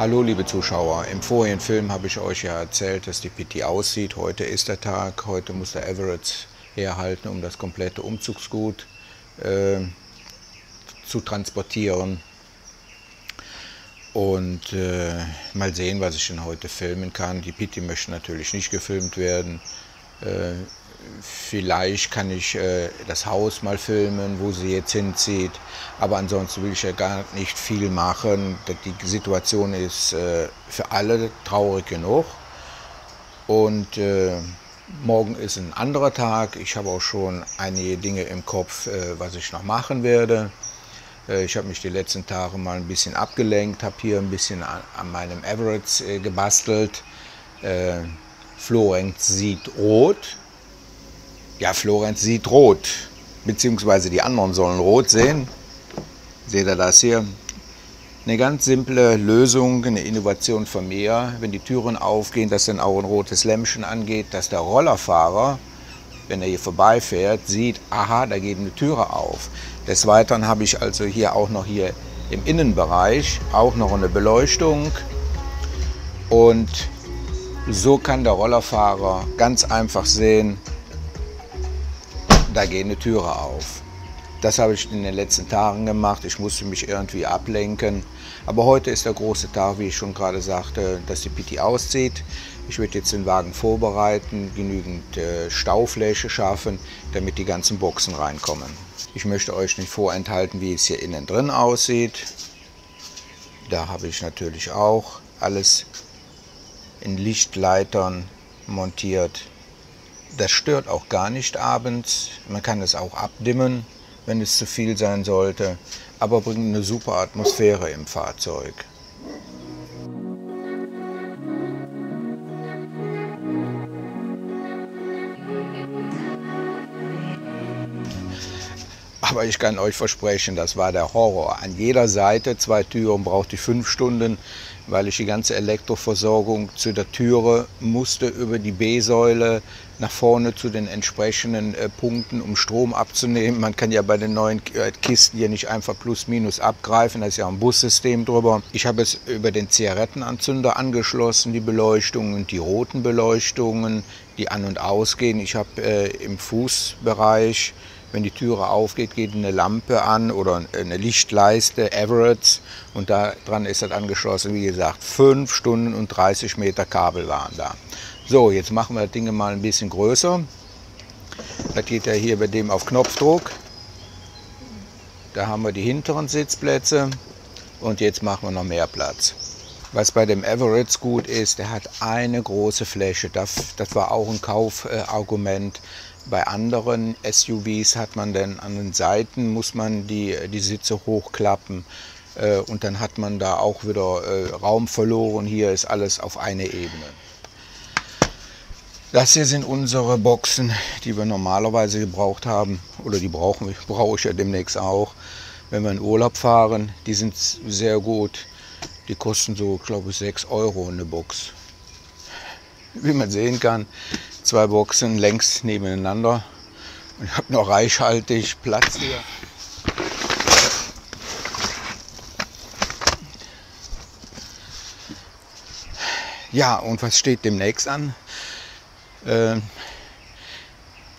Hallo liebe Zuschauer, im vorigen Film habe ich euch ja erzählt, dass die Pitti auszieht. Heute ist der Tag, heute muss der Everett herhalten, um das komplette Umzugsgut zu transportieren. Und mal sehen, was ich denn heute filmen kann. Die Pitti möchte natürlich nicht gefilmt werden. Vielleicht kann ich das Haus mal filmen, wo sie jetzt hinzieht. Aber ansonsten will ich ja gar nicht viel machen. Die Situation ist für alle traurig genug. Und morgen ist ein anderer Tag. Ich habe auch schon einige Dinge im Kopf, was ich noch machen werde. Ich habe mich die letzten Tage mal ein bisschen abgelenkt, habe hier ein bisschen an meinem Everett gebastelt. Florenz sieht rot. Ja, Florenz sieht rot, beziehungsweise die anderen sollen rot sehen. Seht ihr das hier? Eine ganz simple Lösung, eine Innovation von mir. Wenn die Türen aufgehen, dass dann auch ein rotes Lämpchen angeht, dass der Rollerfahrer, wenn er hier vorbeifährt, sieht, aha, da geht eine Türe auf. Des Weiteren habe ich also hier auch noch hier im Innenbereich auch noch eine Beleuchtung. Und so kann der Rollerfahrer ganz einfach sehen, da geht eine Türe auf. Das habe ich in den letzten Tagen gemacht. Ich musste mich irgendwie ablenken. Aber heute ist der große Tag, wie ich schon gerade sagte, dass die Pitti auszieht. Ich werde jetzt den Wagen vorbereiten, genügend Staufläche schaffen, damit die ganzen Boxen reinkommen. Ich möchte euch nicht vorenthalten, wie es hier innen drin aussieht. Da habe ich natürlich auch alles in Lichtleitern montiert. Das stört auch gar nicht abends. Man kann es auch abdimmen, wenn es zu viel sein sollte, aber bringt eine super Atmosphäre im Fahrzeug. Aber ich kann euch versprechen, das war der Horror. An jeder Seite 2 Türen brauchte ich 5 Stunden, weil ich die ganze Elektroversorgung zu der Türe musste über die B-Säule nach vorne zu den entsprechenden Punkten, um Strom abzunehmen. Man kann ja bei den neuen Kisten hier nicht einfach plus minus abgreifen, da ist ja ein Bussystem drüber. Ich habe es über den Zigarettenanzünder angeschlossen, die Beleuchtungen und die roten Beleuchtungen, die an- und ausgehen. Ich habe im Fußbereich, wenn die Türe aufgeht, geht eine Lampe an oder eine Lichtleiste, Everett, und daran ist das angeschlossen. Wie gesagt, 5 Stunden und 30 Meter Kabel waren da. So, jetzt machen wir das Ding mal ein bisschen größer. Das geht ja hier bei dem auf Knopfdruck. Da haben wir die hinteren Sitzplätze und jetzt machen wir noch mehr Platz. Was bei dem Everett gut ist, der hat eine große Fläche. Das war auch ein Kaufargument. Bei anderen SUVs hat man dann an den Seiten, muss man die Sitze hochklappen und dann hat man da auch wieder Raum verloren. Hier ist alles auf eine Ebene. Das hier sind unsere Boxen, die wir normalerweise gebraucht haben, oder die brauche ich ja demnächst auch, wenn wir in Urlaub fahren. Die sind sehr gut, die kosten so, glaube ich, 6 € eine Box. Wie man sehen kann, 2 Boxen längs nebeneinander. Und ich habe noch reichhaltig Platz hier. Ja, und was steht demnächst an?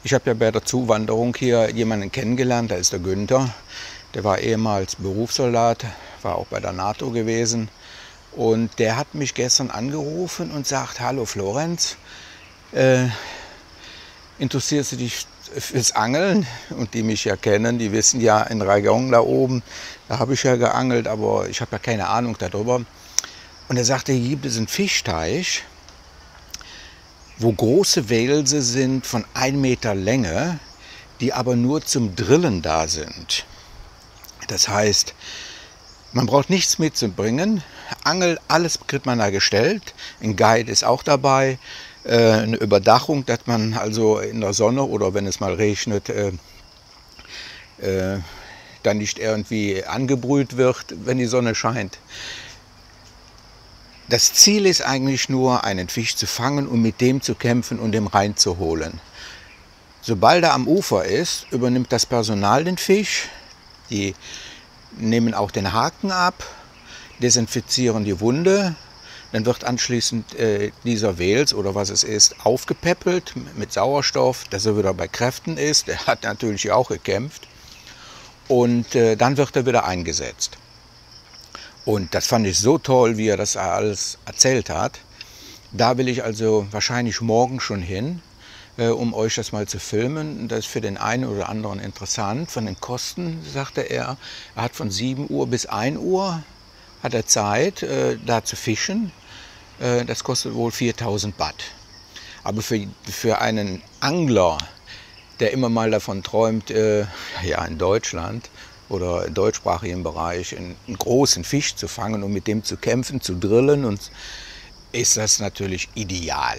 Ich habe ja bei der Zuwanderung hier jemanden kennengelernt, da ist der Günther. Der war ehemals Berufssoldat, war auch bei der NATO gewesen. Und der hat mich gestern angerufen und sagt, hallo Florenz, interessierst du dich fürs Angeln? Und die mich ja kennen, die wissen ja, in Rayong da oben, da habe ich ja geangelt, aber ich habe ja keine Ahnung darüber. Und er sagte, hier gibt es einen Fischteich, wo große Welse sind von 1 Meter Länge, die aber nur zum Drillen da sind. Das heißt, man braucht nichts mitzubringen, Angel, alles kriegt man da gestellt, ein Guide ist auch dabei, eine Überdachung, dass man also in der Sonne oder wenn es mal regnet, dann nicht irgendwie angebrüht wird, wenn die Sonne scheint. Das Ziel ist eigentlich nur, einen Fisch zu fangen und mit dem zu kämpfen und den reinzuholen. Sobald er am Ufer ist, übernimmt das Personal den Fisch, die nehmen auch den Haken ab, desinfizieren die Wunde. Dann wird anschließend dieser Wels oder was es ist aufgepäppelt mit Sauerstoff, dass er wieder bei Kräften ist. Der hat natürlich auch gekämpft. Und dann wird er wieder eingesetzt. Und das fand ich so toll, wie er das alles erzählt hat. Da will ich also wahrscheinlich morgen schon hin, um euch das mal zu filmen. Das ist für den einen oder anderen interessant. Von den Kosten, sagte er, er hat von 7 Uhr bis 1 Uhr hat er Zeit, da zu fischen. Das kostet wohl 4000 Baht. Aber für einen Angler, der immer mal davon träumt, ja, in Deutschland oder im deutschsprachigen Bereich einen großen Fisch zu fangen und mit dem zu kämpfen, zu drillen, und ist das natürlich ideal.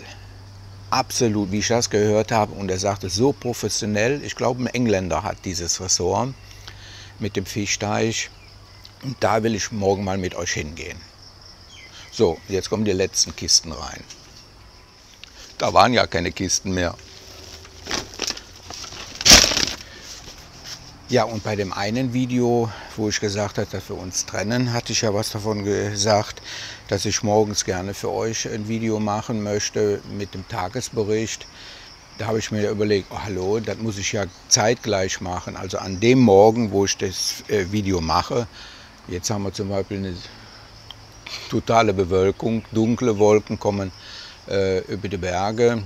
Absolut, wie ich das gehört habe. Und er sagte, so professionell. Ich glaube, ein Engländer hat dieses Ressort mit dem Fischteich. Und da will ich morgen mal mit euch hingehen. So, jetzt kommen die letzten Kisten rein. Da waren ja keine Kisten mehr. Ja, und bei dem einen Video, wo ich gesagt habe, dass wir uns trennen, hatte ich ja was davon gesagt, dass ich morgens gerne für euch ein Video machen möchte mit dem Tagesbericht. Da habe ich mir überlegt, oh, hallo, das muss ich ja zeitgleich machen. Also an dem Morgen, wo ich das Video mache, jetzt haben wir zum Beispiel eine totale Bewölkung, dunkle Wolken kommen über die Berge,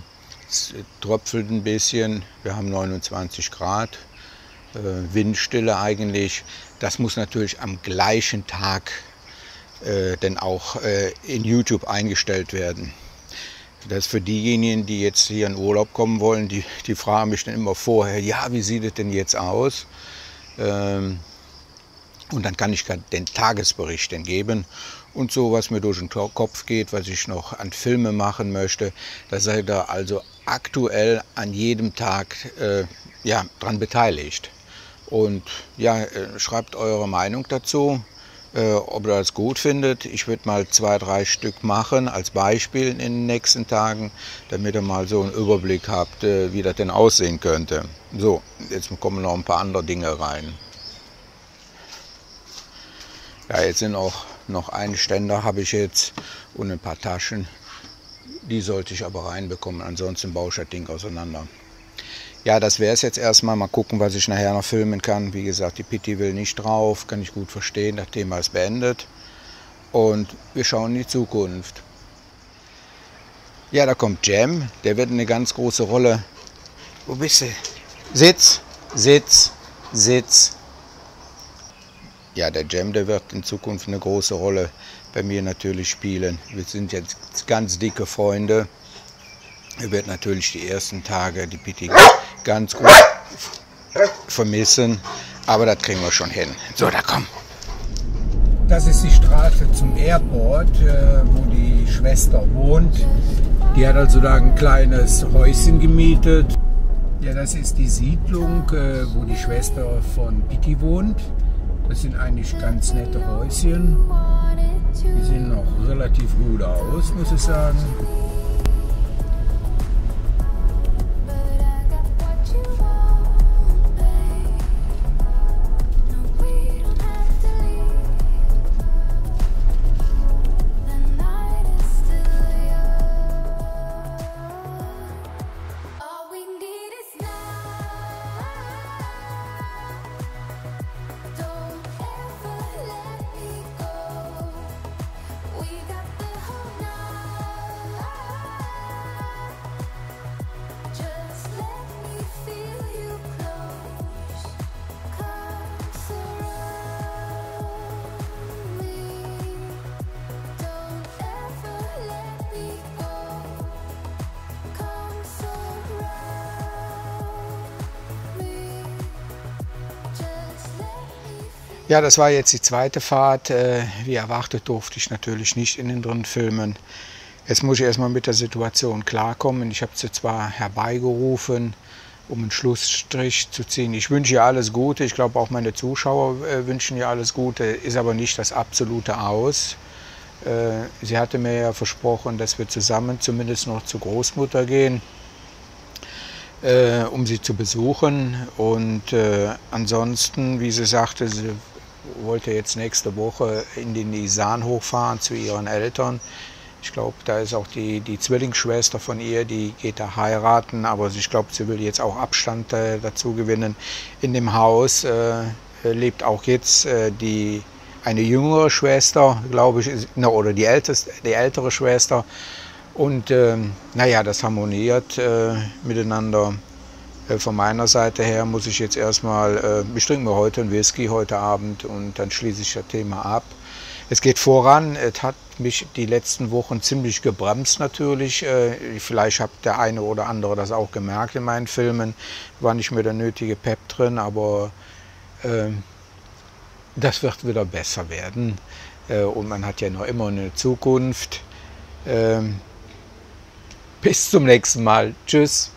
es tröpfelt ein bisschen, wir haben 29 Grad. Windstille eigentlich. Das muss natürlich am gleichen Tag dann auch in YouTube eingestellt werden. Das ist für diejenigen, die jetzt hier in Urlaub kommen wollen, die fragen mich dann immer vorher, ja, wie sieht es denn jetzt aus? Und dann kann ich den Tagesbericht dann geben. Und so, was mir durch den Kopf geht, was ich noch an Filme machen möchte, da seid ihr also aktuell an jedem Tag ja, dran beteiligt. Und ja, schreibt eure Meinung dazu, ob ihr das gut findet. Ich würde mal 2, 3 Stück machen als Beispiel in den nächsten Tagen, damit ihr mal so einen Überblick habt, wie das denn aussehen könnte. So, jetzt kommen noch ein paar andere Dinge rein. Ja, jetzt sind auch noch einen Ständer habe ich jetzt und ein paar Taschen. Die sollte ich aber reinbekommen, ansonsten baue ich das Ding auseinander. Ja, das wäre es jetzt erstmal. Mal gucken, was ich nachher noch filmen kann. Wie gesagt, die Pitti will nicht drauf, kann ich gut verstehen. Das Thema ist beendet. Und wir schauen in die Zukunft. Ja, da kommt Jam. Der wird eine ganz große Rolle. Wo bist du? Sitz, Sitz, Sitz. Ja, der Jam, der wird in Zukunft eine große Rolle bei mir natürlich spielen. Wir sind jetzt ganz dicke Freunde. Er wird natürlich die ersten Tage die Pitti ganz gut vermissen, aber das kriegen wir schon hin. So, da komm. Das ist die Straße zum Airport, wo die Schwester wohnt. Die hat also da ein kleines Häuschen gemietet. Ja, das ist die Siedlung, wo die Schwester von Pitti wohnt. Das sind eigentlich ganz nette Häuschen. Die sehen noch relativ gut aus, muss ich sagen. Ja, das war jetzt die zweite Fahrt. Wie erwartet durfte ich natürlich nicht innen drin filmen. Jetzt muss ich erstmal mit der Situation klarkommen. Ich habe sie zwar herbeigerufen, um einen Schlussstrich zu ziehen. Ich wünsche ihr alles Gute. Ich glaube, auch meine Zuschauer wünschen ihr alles Gute. Ist aber nicht das absolute Aus. Sie hatte mir ja versprochen, dass wir zusammen zumindest noch zur Großmutter gehen, um sie zu besuchen. Und ansonsten, wie sie sagte, sie wollte jetzt nächste Woche in den Isan hochfahren zu ihren Eltern. Ich glaube, da ist auch die Zwillingsschwester von ihr, die geht da heiraten, aber ich glaube, sie will jetzt auch Abstand dazu gewinnen. In dem Haus lebt auch jetzt eine jüngere Schwester, glaube ich, oder die ältere Schwester. Und naja, das harmoniert miteinander. Von meiner Seite her muss ich jetzt erstmal, ich trinke mir heute einen Whisky heute Abend und dann schließe ich das Thema ab. Es geht voran, es hat mich die letzten Wochen ziemlich gebremst natürlich. Vielleicht hat der eine oder andere das auch gemerkt in meinen Filmen, war nicht mehr der nötige Pep drin, aber das wird wieder besser werden. Und man hat ja noch immer eine Zukunft. Bis zum nächsten Mal. Tschüss.